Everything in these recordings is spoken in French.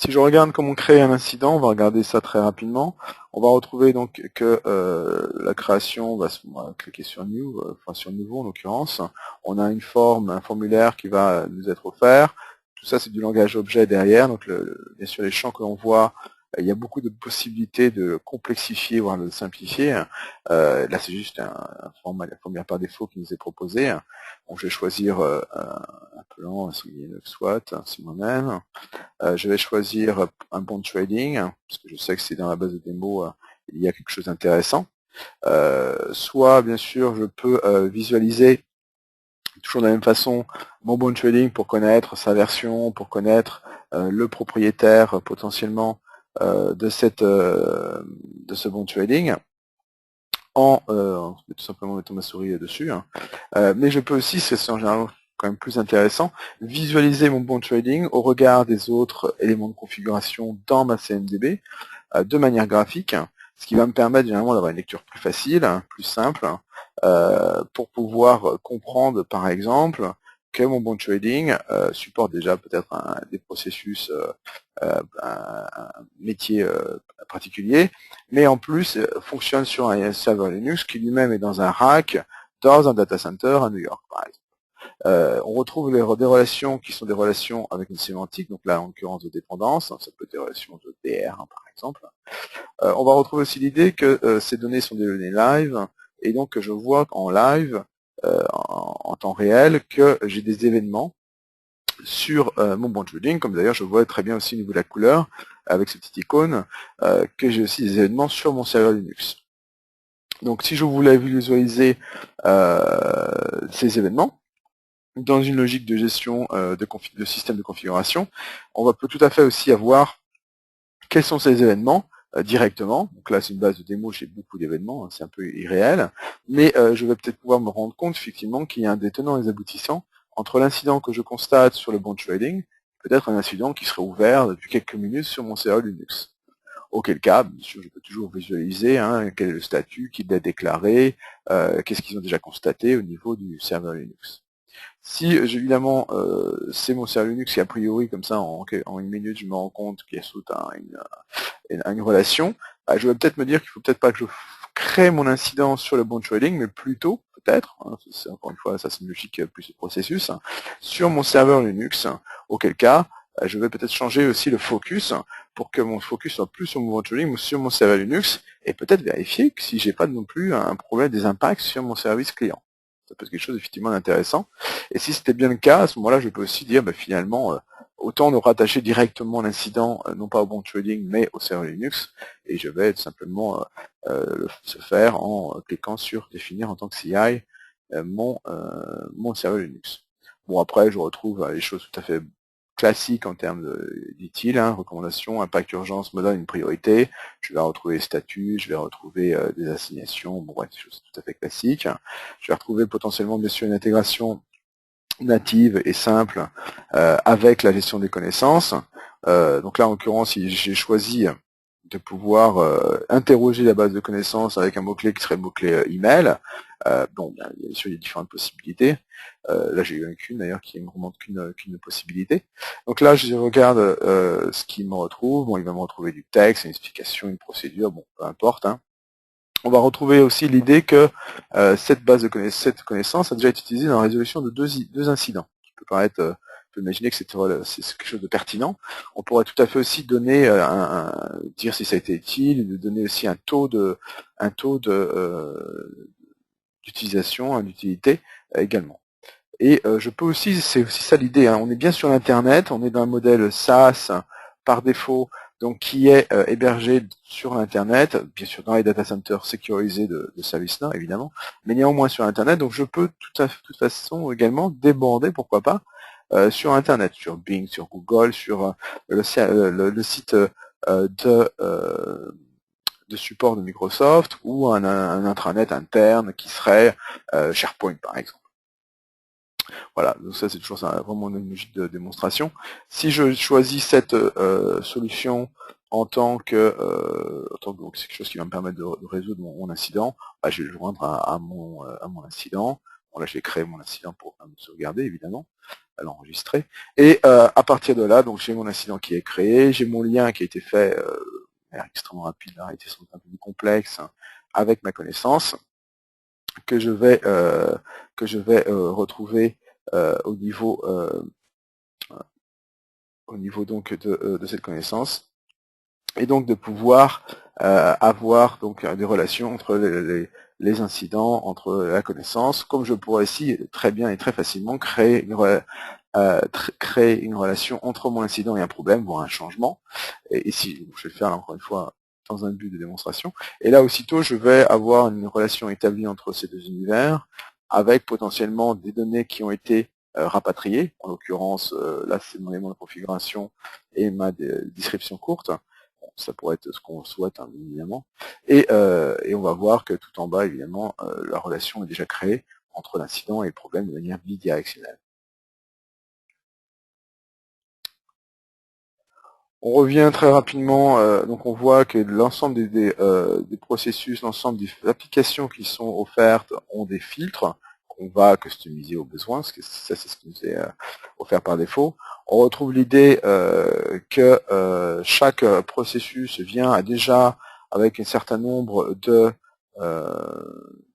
Si je regarde comment créer un incident, on va regarder ça très rapidement. On va retrouver donc que la création, on va cliquer sur New, enfin sur Nouveau en l'occurrence. On a une forme, un formulaire qui va nous être offert. Tout ça, c'est du langage objet derrière. Donc, bien sûr, les champs que l'on voit, il y a beaucoup de possibilités de complexifier, voire de simplifier. Là, c'est juste un formulaire par défaut qui nous est proposé. Donc, je vais choisir un plan, soit, c'est moi-même. Je vais choisir un bon trading, parce que je sais que c'est dans la base de démo, il y a quelque chose d'intéressant. Soit, bien sûr, je peux visualiser toujours de la même façon mon bon trading pour connaître sa version, pour connaître le propriétaire potentiellement de ce bon trading, en tout simplement mettant ma souris dessus. Mais je peux aussi, c'est en général quand même plus intéressant, visualiser mon bon trading au regard des autres éléments de configuration dans ma CMDB de manière graphique, ce qui va me permettre généralement d'avoir une lecture plus facile, plus simple, pour pouvoir comprendre par exemple que mon bon trading supporte déjà peut-être des processus, un métier particulier, mais en plus fonctionne sur un serveur Linux qui lui-même est dans un rack, dans un data center à New York par exemple. On retrouve des relations qui sont des relations avec une sémantique, donc là en l'occurrence de dépendance, ça peut être des relations de DR par exemple. On va retrouver aussi l'idée que ces données sont des données live, et donc que je vois en live, en temps réel, que j'ai des événements sur mon bon trading, comme d'ailleurs je vois très bien aussi au niveau de la couleur, avec cette petite icône, que j'ai aussi des événements sur mon serveur Linux. Donc si je voulais visualiser ces événements, dans une logique de gestion de système de configuration, peut tout à fait aussi avoir quels sont ces événements directement. Donc là, c'est une base de démo, j'ai beaucoup d'événements, hein, c'est un peu irréel, mais je vais peut-être pouvoir me rendre compte effectivement qu'il y a un des tenants et des aboutissants entre l'incident que je constate sur le bon trading, peut-être un incident qui serait ouvert depuis quelques minutes sur mon serveur Linux. Auquel cas, bien sûr, je peux toujours visualiser quel est le statut, qui l'a déclaré, qu'est-ce qu'ils ont déjà constaté au niveau du serveur Linux. Si évidemment c'est mon serveur Linux et a priori comme ça en une minute je me rends compte qu'il y a saute une relation, bah, je vais peut-être me dire qu'il faut peut-être pas que je crée mon incident sur le bon trading, mais plutôt peut-être, encore une fois ça c'est une logique plus de processus, sur mon serveur Linux, auquel cas je vais peut-être changer aussi le focus pour que mon focus soit plus sur mon bon trading ou sur mon serveur Linux, et peut-être vérifier que si j'ai pas non plus un problème des impacts sur mon service client. Ça peut être quelque chose effectivement d'intéressant. Et si c'était bien le cas, à ce moment-là, je peux aussi dire, bah, finalement, autant nous rattacher directement l'incident, non pas au bon trading, mais au serveur Linux, et je vais tout simplement se faire en cliquant sur définir en tant que CI mon serveur Linux. Bon, après, je retrouve les choses tout à fait classiques en termes d'utile, recommandation, impact urgence, me donne une priorité, je vais retrouver statut, je vais retrouver des assignations, bon, ouais, des choses tout à fait classiques. Je vais retrouver potentiellement, bien sûr, une intégration native et simple avec la gestion des connaissances. Donc là, en l'occurrence, j'ai choisi de pouvoir interroger la base de connaissances avec un mot-clé qui serait le mot-clé email. Bon, bien sûr, il y a différentes possibilités. Là, j'ai eu qu'une d'ailleurs qui ne me remonte qu'une possibilité. Donc là, je regarde ce qu'il me retrouve. Bon, il va me retrouver du texte, une explication, une procédure, bon, peu importe. On va retrouver aussi l'idée que cette connaissance a déjà été utilisée dans la résolution de deux incidents. Qui peut paraître, on peut imaginer que c'est quelque chose de pertinent. On pourrait tout à fait aussi donner, dire si ça a été utile, de donner aussi un taux d'utilisation, d'utilité également. Et je peux aussi, c'est aussi ça l'idée, on est bien sur l'internet, on est dans un modèle SaaS par défaut, donc qui est hébergé sur l'internet, bien sûr dans les data centers sécurisés de ServiceNow évidemment, mais néanmoins sur internet, donc je peux de toute façon également déborder, pourquoi pas, sur internet, sur Bing, sur Google, sur le site de support de Microsoft ou un intranet interne qui serait SharePoint par exemple. Voilà, donc ça c'est toujours vraiment une logique de démonstration. Si je choisis cette solution en tant que donc c'est quelque chose qui va me permettre de résoudre mon incident, bah, je vais le joindre à mon incident. Bon, là, je vais créer mon incident pour me sauvegarder, évidemment, à l'enregistrer. Et à partir de là, donc j'ai mon incident qui est créé, j'ai mon lien qui a été fait, extrêmement rapide, la réalité sont un peu plus complexe, hein, avec ma connaissance, que je vais retrouver au niveau donc de cette connaissance, et donc de pouvoir avoir donc des relations entre les incidents, entre la connaissance, comme je pourrais ici très bien et très facilement créer une relation entre mon incident et un problème, voire un changement. Et ici, je vais le faire là, encore une fois dans un but de démonstration. Et là, aussitôt, je vais avoir une relation établie entre ces deux univers, avec potentiellement des données qui ont été rapatriées. En l'occurrence, là, c'est mon élément de configuration et ma description courte. Bon, ça pourrait être ce qu'on souhaite, hein, évidemment. Et on va voir que tout en bas, évidemment, la relation est déjà créée entre l'incident et le problème de manière bidirectionnelle. On revient très rapidement, donc on voit que l'ensemble des processus, l'ensemble des applications qui sont offertes ont des filtres qu'on va customiser au besoin, parce que ça c'est ce qui nous est offert par défaut. On retrouve l'idée que chaque processus vient déjà avec un certain nombre de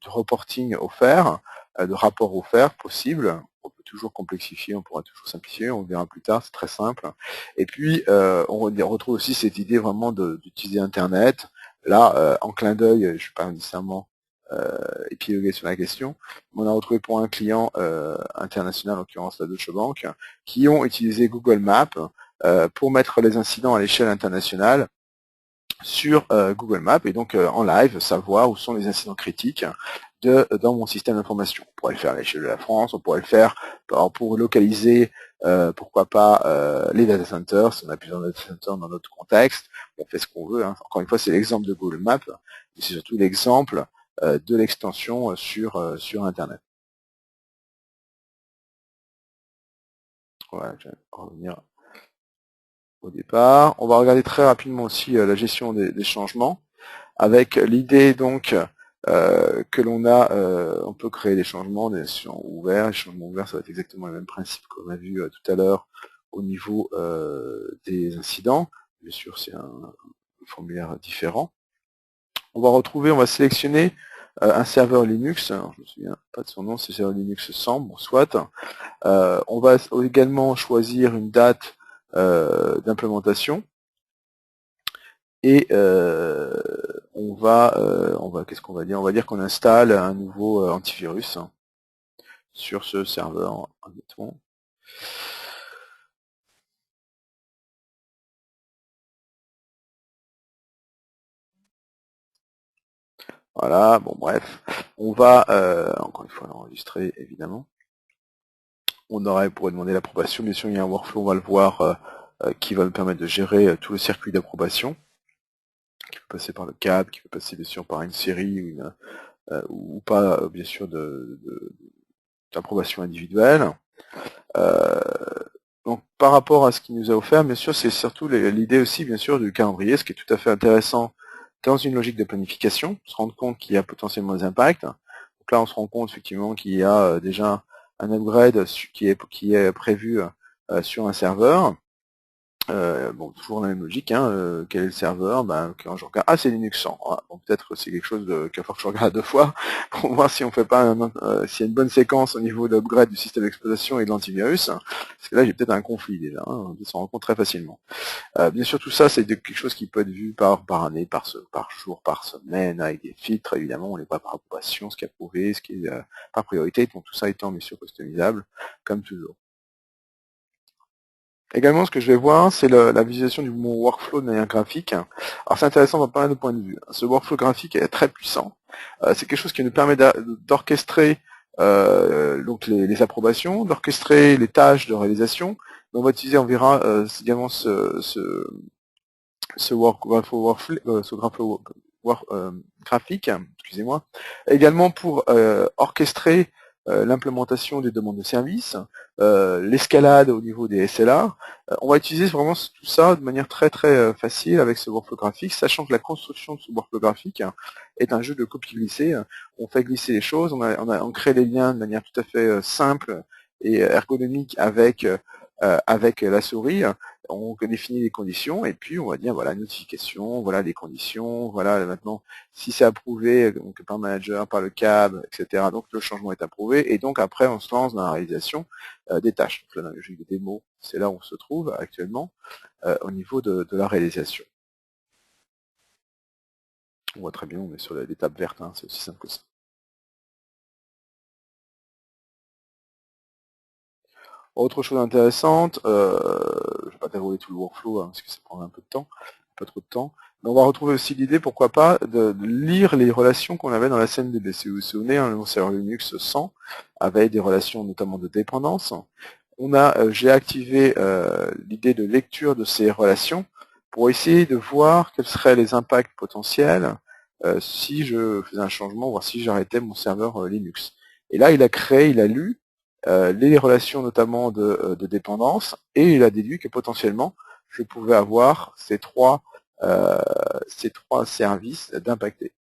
reporting offerts, de rapports offerts possibles. On peut toujours complexifier, on pourra toujours simplifier, on verra plus tard, c'est très simple. Et puis, on retrouve aussi cette idée vraiment d'utiliser Internet. Là, en clin d'œil, je ne suis pas nécessairement épilogué sur la question, mais on a retrouvé pour un client international, en l'occurrence la Deutsche Bank, qui ont utilisé Google Maps pour mettre les incidents à l'échelle internationale sur Google Maps et donc en live savoir où sont les incidents critiques dans mon système d'information. On pourrait le faire à l'échelle de la France, on pourrait le faire pour localiser, pourquoi pas, les data centers, si on a plusieurs data centers dans notre contexte, on fait ce qu'on veut. Hein. Encore une fois, c'est l'exemple de Google Maps, mais c'est surtout l'exemple de l'extension sur Internet. Voilà, je vais revenir au départ. On va regarder très rapidement aussi la gestion des changements, avec l'idée donc que l'on a, on peut créer des changements, des champs ouverts. Les changements ouverts, ça va être exactement le même principe qu'on a vu tout à l'heure au niveau des incidents. Bien sûr, c'est un formulaire différent. On va retrouver, on va sélectionner un serveur Linux. Alors, je me souviens pas de son nom, c'est serveur Linux 100, bon, soit. On va également choisir une date d'implémentation. Et qu'est-ce qu'on va dire? On va dire qu'on installe un nouveau antivirus sur ce serveur, admettons. Voilà, bon bref, on va encore une fois l'enregistrer évidemment. Pourrait demander l'approbation, bien sûr il y a un workflow, on va le voir, qui va nous permettre de gérer tout le circuit d'approbation, qui peut passer par le cadre, qui peut passer bien sûr par une série ou pas, bien sûr, d'approbation individuelle. Donc par rapport à ce qu'il nous a offert, bien sûr, c'est surtout l'idée aussi, bien sûr, du calendrier, ce qui est tout à fait intéressant dans une logique de planification, se rendre compte qu'il y a potentiellement des impacts. Donc là, on se rend compte effectivement qu'il y a déjà un upgrade qui est prévu sur un serveur. Bon, toujours la même logique, hein, quel est le serveur? Ben, quand je regarde, c'est Linux 100. Voilà. Bon, peut-être que c'est quelque chose qu'il va falloir que je regarde deux fois pour voir si on fait pas s'il y a une bonne séquence au niveau d'upgrade du système d'exploitation et de l'antivirus. Parce que là, j'ai peut-être un conflit déjà, hein, on s'en rend compte très facilement. Bien sûr, tout ça, c'est quelque chose qui peut être vu par année, par jour, par semaine, avec des filtres, évidemment, on les voit par approbation, ce qui est approuvé, ce qui est par priorité, donc tout ça étant bien sûr customisable, comme toujours. Également, ce que je vais voir, c'est la visualisation du mon workflow de manière graphique. Alors c'est intéressant dans pas mal de points de vue. Ce workflow graphique est très puissant. C'est quelque chose qui nous permet d'orchestrer donc les approbations, d'orchestrer les tâches de réalisation. On va utiliser, on verra également ce graphique, excusez-moi, également pour orchestrer l'implémentation des demandes de services, l'escalade au niveau des SLA. On va utiliser vraiment tout ça de manière très très facile avec ce workflow graphique, sachant que la construction de ce workflow graphique est un jeu de copier-glisser. On fait glisser les choses, on crée les liens de manière tout à fait simple et ergonomique avec la souris. On définit les conditions et puis on va dire voilà notification, voilà les conditions, voilà maintenant si c'est approuvé donc par le manager, par le CAB, etc. Donc le changement est approuvé et donc après on se lance dans la réalisation des tâches. Donc là, dans le logique de démo, c'est là où on se trouve actuellement au niveau de la réalisation. On voit très bien, on est sur l'étape verte, hein, c'est aussi simple que ça. Autre chose intéressante, je ne vais pas dérouler tout le workflow hein, parce que ça prendrait un peu de temps, pas trop de temps, mais on va retrouver aussi l'idée, pourquoi pas, de lire les relations qu'on avait dans la CMDB. Si vous vous souvenez, hein, le serveur Linux 100 avait des relations notamment de dépendance. J'ai activé l'idée de lecture de ces relations pour essayer de voir quels seraient les impacts potentiels si je faisais un changement, voire si j'arrêtais mon serveur Linux. Et là, il a lu les relations notamment de dépendance, et il a déduit que potentiellement, je pouvais avoir ces trois services d'impacter.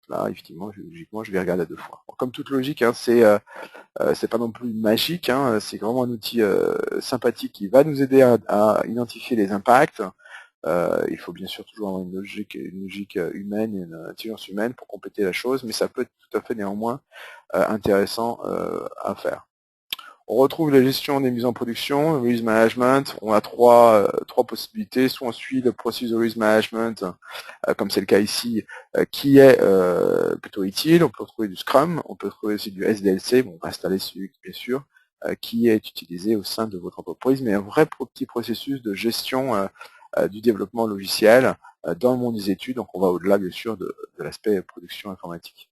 Là, effectivement, logiquement, je vais regarder 2 fois. Comme toute logique, hein, c'est pas non plus magique, hein, c'est vraiment un outil sympathique qui va nous aider à identifier les impacts. Il faut bien sûr toujours avoir une logique humaine et une intelligence humaine pour compléter la chose, mais ça peut être tout à fait néanmoins intéressant à faire. On retrouve la gestion des mises en production, le release management. On a trois possibilités. Soit on suit le processus de release management, comme c'est le cas ici, qui est plutôt utile. On peut retrouver du Scrum, on peut retrouver aussi du SDLC. Bon, on va installer celui, bien sûr, qui est utilisé au sein de votre entreprise, mais un vrai petit processus de gestion du développement logiciel dans le monde des études. Donc on va au-delà, bien sûr, de l'aspect production informatique.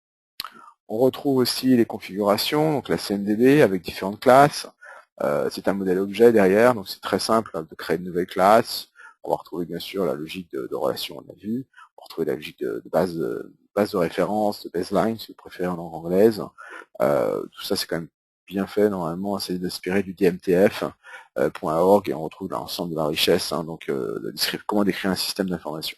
On retrouve aussi les configurations, donc la CMDB avec différentes classes. C'est un modèle objet derrière, donc c'est très simple de créer une nouvelle classe. On va retrouver bien sûr la logique de relation, on a vu. On va retrouver la logique de base de référence, de baseline, si vous préférez en langue anglaise. Tout ça c'est quand même bien fait, normalement, c'est d'inspirer du DMTF.org et on retrouve l'ensemble de la richesse, hein, donc comment décrire un système d'information.